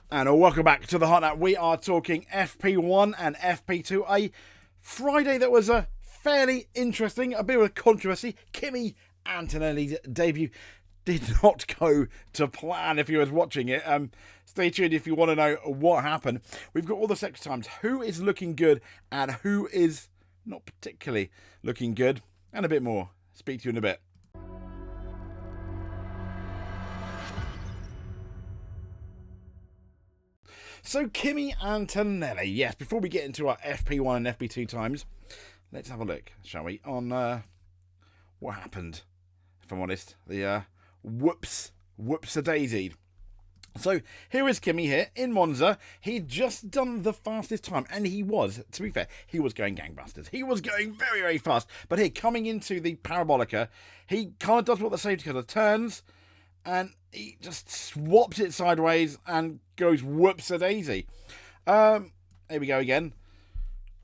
And welcome back to the Hot Nap. We are talking FP1 and FP2. A Friday that was fairly interesting, a bit of a controversy. Kimi Antonelli's debut did not go to plan if you was watching it. Stay tuned if you want to know what happened. We've got all the sector times, who is looking good and who is not particularly looking good, and a bit more. Speak to you in a bit. So Kimi Antonelli, yes, before we get into our FP1 and FP2 times, let's have a look, shall we, on what happened, if I'm honest. The whoops-a-daisied. So here is Kimi here in Monza. He'd just done the fastest time, and he was, to be fair, he was going gangbusters. He was going very, very fast. But here, coming into the Parabolica, he kind of does what the safety car turns, and he just swaps it sideways and goes whoops-a-daisy. Here we go again.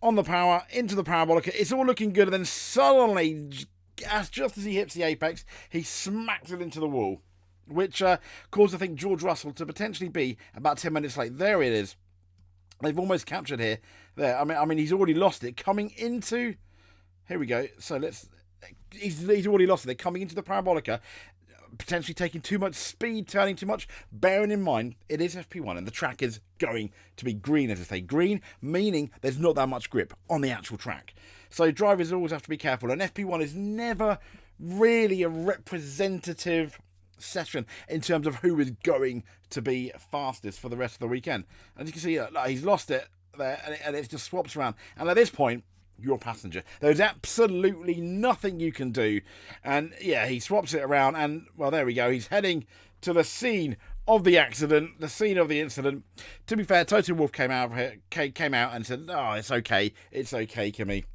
On the power, into the Parabolica. It's all looking good, and then suddenly, just as he hits the apex, he smacks it into the wall, which caused, I think, George Russell to potentially be about 10 minutes late. There it is. They've almost captured here. There. I mean, he's already lost it. Coming into... Here we go. So let's... He's already lost it. They're coming into the Parabolica, potentially taking too much speed, turning too much. Bearing in mind, it is FP1 and the track is going to be green, as I say. Green, meaning there's not that much grip on the actual track. So drivers always have to be careful. And FP1 is never really a representative session in terms of who is going to be fastest for the rest of the weekend. As you can see, he's lost it there, and it just swaps around. And at this point, you're a passenger. There's absolutely nothing you can do. And yeah, he swaps it around, and well, there we go. He's heading to the scene of the accident, the scene of the incident. To be fair, Toto Wolff came out and said, "Oh, it's okay, Kimi."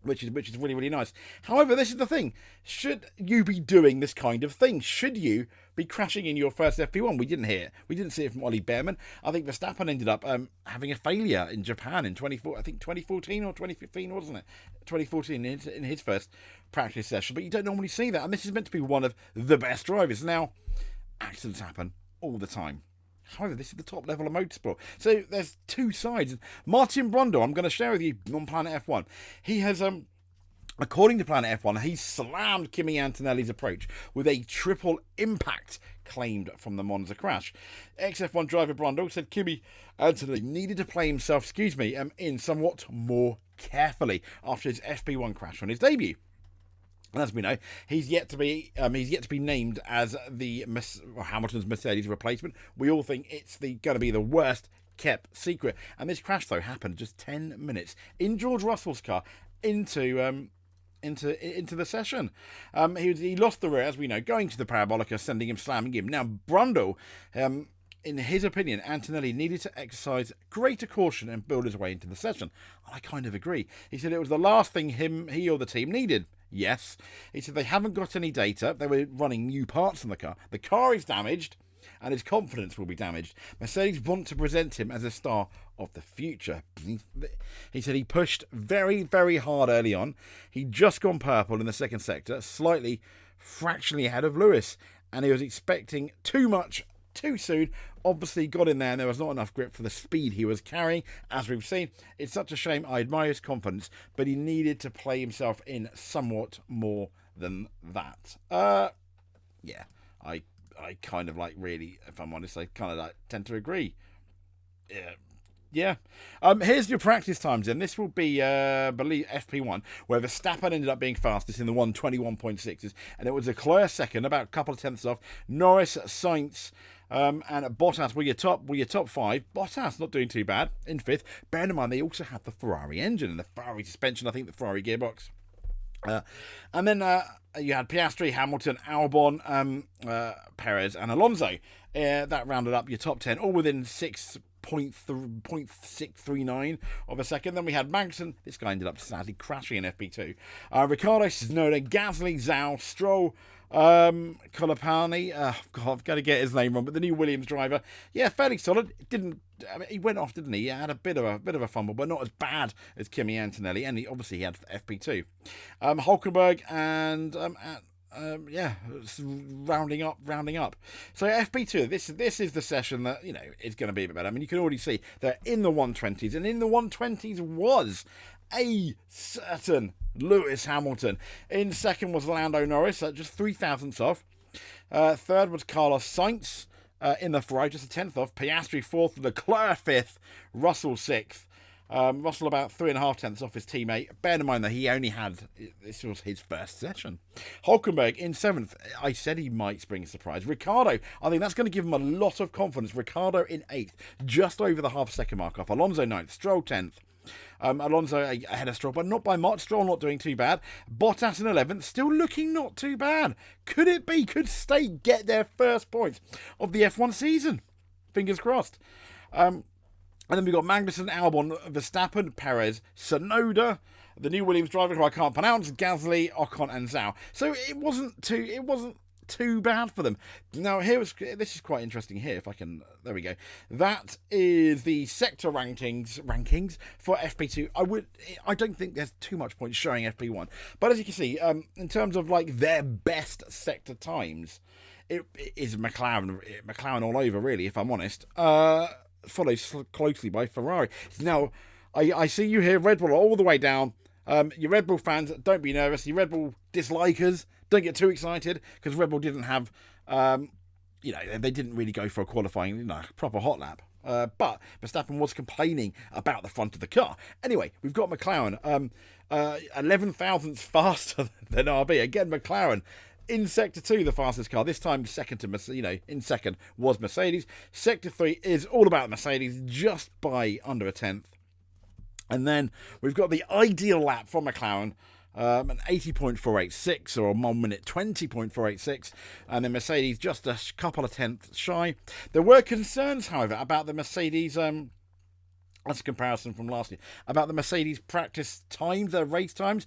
Which is really, really nice. However, this is the thing. Should you be doing this kind of thing? Should you be crashing in your first FP1? We didn't hear it. We didn't see it from Ollie Behrman. I think Verstappen ended up having a failure in Japan in 2014 or 2015, wasn't it? 2014 in his first practice session. But you don't normally see that. And this is meant to be one of the best drivers. Now, accidents happen all the time. However, this is the top level of motorsport. So there's two sides. Martin Brundle, I'm going to share with you on Planet F1. He has, according to Planet F1, he slammed Kimi Antonelli's approach with a triple impact claimed from the Monza crash. Ex-F1 driver Brundle said Kimi Antonelli needed to play himself, in somewhat more carefully after his FP1 crash on his debut. And as we know, he's yet to be named as the Hamilton's Mercedes replacement. We all think it's going to be the worst kept secret. And this crash, though, happened just 10 minutes in George Russell's car into the session. He lost the rear, as we know, going to the Parabolica, slamming him. Now, Brundle, in his opinion, Antonelli needed to exercise greater caution and build his way into the session. I kind of agree. He said it was the last thing he or the team needed. Yes. He said they haven't got any data. They were running new parts on the car. The car is damaged, and his confidence will be damaged. Mercedes want to present him as a star of the future. He said he pushed very, very hard early on. He'd just gone purple in the second sector, slightly, fractionally ahead of Lewis, and he was expecting too much too soon. Obviously got in there and there was not enough grip for the speed he was carrying. As we've seen, it's such a shame. I admire his confidence, but he needed to play himself in somewhat more than that. Yeah, I kind of really, if I'm honest, I kind of tend to agree. Yeah. Here's your practice times, and this will be, believe FP1, where Verstappen ended up being fastest in the 1:21.6s, and it was Leclerc second, about a couple of tenths off. Norris, Sainz, and Bottas were your top five. Bottas not doing too bad in fifth. Bear in mind they also have the Ferrari engine and the Ferrari suspension. I think the Ferrari gearbox. And then you had Piastri, Hamilton, Albon, Perez, and Alonso. That rounded up your top 10, all within 6.639 of a second. Then we had Magnussen. This guy ended up sadly crashing in FP2. Ricciardo, Tsunoda, Gasly, Zhou, Stroll, Colapani. I've got to get his name wrong, but the new Williams driver. Yeah, fairly solid. He went off, didn't he? He had a bit of a fumble, but not as bad as Kimi Antonelli. And obviously he had FP2. Hulkenberg and yeah, it's rounding up. So FP2, this is the session that, you know, is going to be a bit better. I mean, you can already see they're in the 120s, and in the 120s was a certain Lewis Hamilton. In second was Lando Norris, just 3 thousandths off. Third was Carlos Sainz in the Ferrari, just a tenth off. Piastri fourth, Leclerc fifth, Russell sixth. Russell about 3.5 tenths off his teammate. Bear in mind that he only had, this was his first session. Hulkenberg in 7th. I said he might spring a surprise. Ricciardo, I think that's going to give him a lot of confidence. Ricciardo in 8th, just over the half-second mark off. Alonso 9th, Stroll 10th. Alonso ahead of Stroll, but not by much. Stroll not doing too bad. Bottas in 11th, still looking not too bad. Could it be? Could State get their first points of the F1 season? Fingers crossed. And then we've got Magnussen, Albon, Verstappen, Perez, Tsunoda, the new Williams driver who I can't pronounce, Gasly, Ocon, and Zhou. So it wasn't too bad for them. Now this is quite interesting here. If I can, there we go. That is the sector rankings for FP2. I don't think there's too much point showing FP1, but as you can see, in terms of like their best sector times, it is McLaren all over, really, if I'm honest. Followed closely by Ferrari. Now, I see you here, Red Bull all the way down. You Red Bull fans, don't be nervous. You Red Bull dislikers, don't get too excited, because Red Bull didn't have, they didn't really go for a qualifying, proper hot lap. But Verstappen was complaining about the front of the car. Anyway, we've got McLaren, 11 thousandths faster than RB. Again, McLaren in Sector 2, the fastest car. This time, second to in second was Mercedes. Sector 3 is all about Mercedes, just by under a tenth. And then we've got the ideal lap from McLaren, an 80.486 or a 1 minute 20.486, and then Mercedes just a couple of tenths shy. There were concerns, however, about the Mercedes. That's a comparison from last year. About the Mercedes practice times, their race times.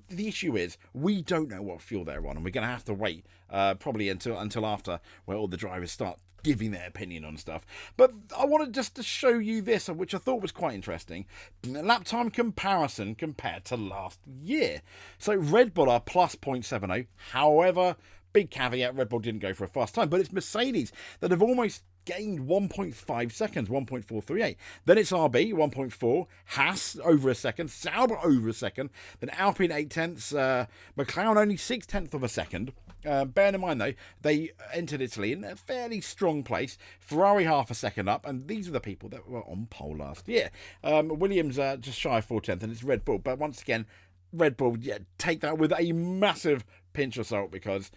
The issue is we don't know what fuel they're on, and we're going to have to wait probably until after, where all the drivers start giving their opinion on stuff. But I wanted just to show you this, which I thought was quite interesting. Lap time comparison compared to last year. So Red Bull are plus 0.70. However, big caveat, Red Bull didn't go for a fast time, but it's Mercedes that have almost gained 1.5 seconds, 1.438. Then it's RB, 1.4. Haas, over a second. Sauber, over a second. Then Alpine, 8 tenths. McLaren, only 6 tenths of a second. Bear in mind, though, they entered Italy in a fairly strong place. Ferrari, half a second up. And these are the people that were on pole last year. Williams, just shy of 4 tenths. And it's Red Bull. But once again, Red Bull, take that with a massive pinch of salt, because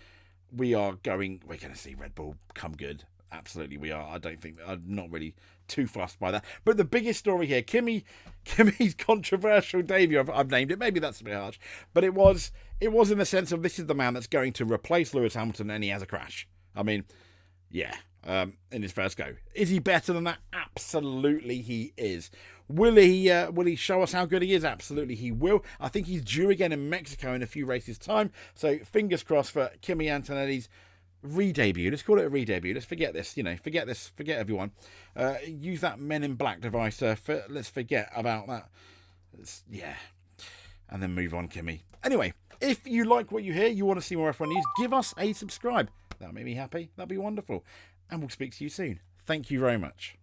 we're going to see Red Bull come good. Absolutely, we are. I'm not really too fussed by that. But the biggest story here, Kimi's controversial debut. I've named it. Maybe that's a bit harsh, but it was in the sense of this is the man that's going to replace Lewis Hamilton, and he has a crash. I mean, yeah. In his first go, is he better than that? Absolutely, he is. Will he show us how good he is? Absolutely, he will. I think he's due again in Mexico in a few races' time. So fingers crossed for Kimi Antonelli's re-debut. Let's call it a re-debut. Let's forget this. Forget everyone. Use that Men in Black device. Let's forget about that. And then move on, Kimi. Anyway, if you like what you hear, you want to see more F1 news, give us a subscribe. That'll make me happy. That'll be wonderful. And we'll speak to you soon. Thank you very much.